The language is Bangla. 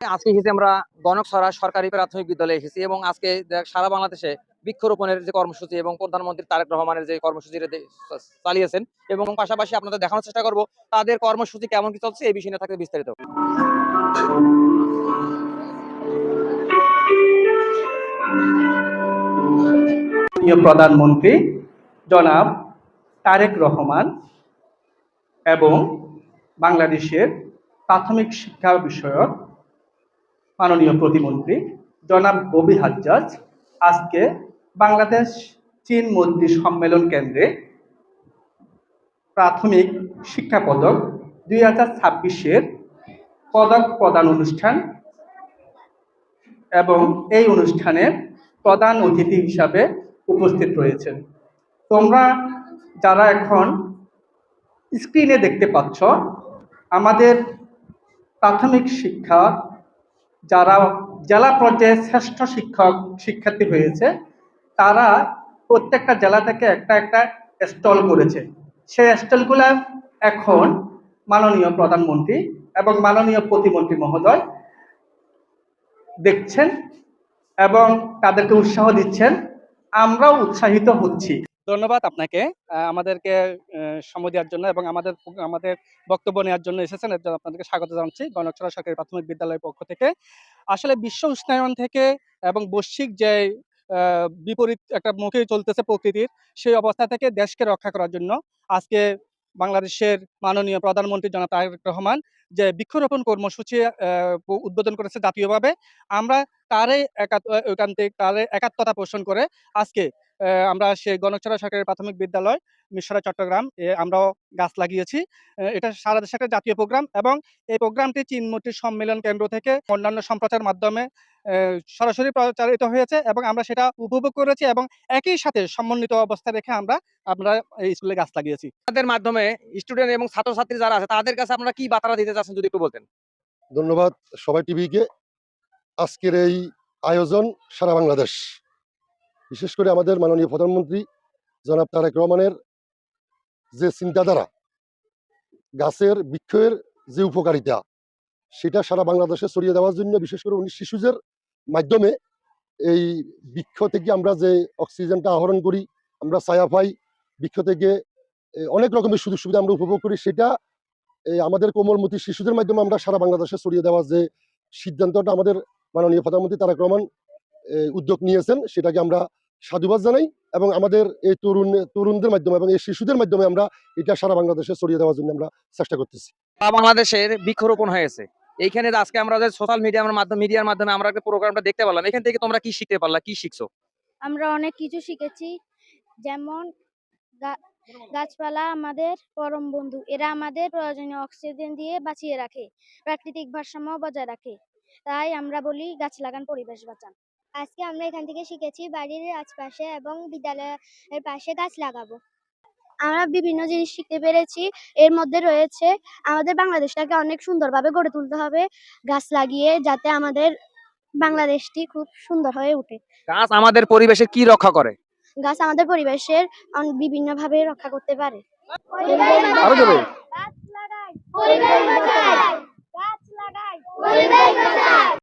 আজকে এসেছি আমরা গণকছড়া সরকারি প্রাথমিক বিদ্যালয়ে এসেছি এবং আজকে সারা বাংলাদেশে বৃক্ষরোপণের যে কর্মসূচি এবং প্রধানমন্ত্রী তারেক রহমানের যে কর্মসূচি চালিয়েছেন এবং পাশাপাশি আপনাদের দেখানোর চেষ্টা করব তাদের কর্মসূচি কেমন কি চলছে এই বিষয়ে থাকবে বিস্তারিত। প্রধানমন্ত্রী জনাব তারেক রহমান এবং বাংলাদেশের প্রাথমিক শিক্ষা বিষয়ক মাননীয় প্রতিমন্ত্রী জনাব ববি হাজ্জাজ আজকে বাংলাদেশ চীন মন্ত্রী সম্মেলন কেন্দ্রে প্রাথমিক শিক্ষা পদক 2026-এর পদক প্রদান অনুষ্ঠান এবং এই অনুষ্ঠানে প্রধান অতিথি হিসাবে উপস্থিত রয়েছেন। তোমরা যারা এখন স্ক্রিনে দেখতে পাচ্ছ, আমাদের প্রাথমিক শিক্ষা যারা জেলা পর্যায়ে শ্রেষ্ঠ শিক্ষার্থী হয়েছে তারা প্রত্যেকটা জেলা থেকে একটা একটা স্টল করেছে। সেই স্টলগুলো এখন মাননীয় প্রধানমন্ত্রী এবং মাননীয় প্রতিমন্ত্রী মহোদয় দেখছেন এবং তাদেরকে উৎসাহ দিচ্ছেন। আমরাও উৎসাহিত হচ্ছি। ধন্যবাদ আপনাকে আমাদেরকে সময় দেওয়ার জন্য এবং আমাদের বক্তব্য নেওয়ার জন্য এসেছেন। এর জন্য আপনাদেরকে স্বাগত জানাচ্ছি গণকছড়া সরকারি প্রাথমিক বিদ্যালয়ের পক্ষ থেকে। আসলে বিশ্ব উষ্ণায়ন থেকে এবং বৈশ্বিক যে বিপরীত একটা মুখে চলতেছে প্রকৃতির, সেই অবস্থা থেকে দেশকে রক্ষা করার জন্য আজকে বাংলাদেশের মাননীয় প্রধানমন্ত্রী জনাব তারেক রহমান যে বৃক্ষরোপণ কর্মসূচি উদ্বোধন করেছে জাতীয়ভাবে, আমরা তারই একাত্মতা পোষণ করে আজকে আমরা সেই গণকছড়া সরকারি প্রাথমিক বিদ্যালয় মিরসরাই চট্টগ্রাম আমরাও গাছ লাগিয়েছি। এটা সারা দেশে একটা জাতীয় প্রোগ্রাম এবং এই প্রোগ্রামটি চীন মৈত্রী সম্মেলন কেন্দ্র থেকে অন্যান্য সম্প্রচার মাধ্যমে সরাসরি প্রচারিত হয়েছে এবং আমরা সেটা উপভোগ করেছি এবং একই সাথে সমন্বিত অবস্থা রেখে আমরা এই স্কুলে গাছ লাগিয়েছি। তাদের মাধ্যমে স্টুডেন্ট এবং ছাত্রছাত্রী যারা আছে তাদের কাছে আপনারা কি বার্তা দিতে চাচ্ছেন যদি একটু বলতেন। ধন্যবাদ সবাই টিভিকে। আজকের এই আয়োজন সারা বাংলাদেশ, বিশেষ করে আমাদের মাননীয় প্রধানমন্ত্রী জনাব তারেক রহমানের যে চিন্তাধারা, গাছের বৃক্ষের যে উপকারিতা, সেটা সারা বাংলাদেশে ছড়িয়ে দেওয়ার জন্য, বিশেষ করে শিশুদের মাধ্যমে এই বৃক্ষ থেকে আমরা যে অক্সিজেনটা আহরণ করি, আমরা ছায়া পাই, বৃক্ষ থেকে অনেক রকমের সুযোগ সুবিধা আমরা উপভোগ করি, সেটা আমাদের কোমলমতি শিশুদের মাধ্যমে আমরা সারা বাংলাদেশে ছড়িয়ে দেওয়ার যে সিদ্ধান্তটা আমাদের মাননীয় প্রধানমন্ত্রী তারেক রহমান উদ্যোগ নিয়েছেন, সেটাকে আমরা সাধুবাদ জানাই এবং আমাদের এই তরুণদের মাধ্যমে এবং এই শিশুদের মাধ্যমে আমরা এটা সারা বাংলাদেশে ছড়িয়ে দেওয়ার জন্য আমরা চেষ্টা করতেছি। বাংলাদেশের বৃক্ষরোপণ হয়েছে, এইখানে আজকে আমরা যে সোশ্যাল মিডিয়ার মাধ্যমে আমরা একটা প্রোগ্রামটা দেখতে পারলাম, এখান থেকে তোমরা কি শিখতে পারলা, কি শিখছো? আমরা অনেক কিছু শিখেছি, যেমন গাছপালা আমাদের পরম বন্ধু, এরা আমাদের প্রয়োজনীয় অক্সিজেন দিয়ে বাঁচিয়ে রাখে, প্রাকৃতিক ভারসাম্য বজায় রাখে। তাই আমরা বলি গাছ লাগান, পরিবেশ বাঁচান। আজকে আমরা এখান থেকে শিখেছি বাড়ির আশপাশে এবং বিদ্যালয়ের পাশে গাছ লাগাবো। আমরা বিভিন্ন জিনিস শিখতে পেরেছি, এর মধ্যে রয়েছে আমাদের বাংলাদেশটাকে অনেক সুন্দরভাবে গড়ে তুলতে হবে গাছ লাগিয়ে, যাতে আমাদের বাংলাদেশটি খুব সুন্দর হয়ে ওঠে। গাছ আমাদের পরিবেশে কি রক্ষা করে? গাছ আমাদের পরিবেশের বিভিন্নভাবে রক্ষা করতে পারে। গাছ লাগাই, পরিবেশ বাঁচাই। গাছ লাগাই, পরিবেশ বাঁচাই।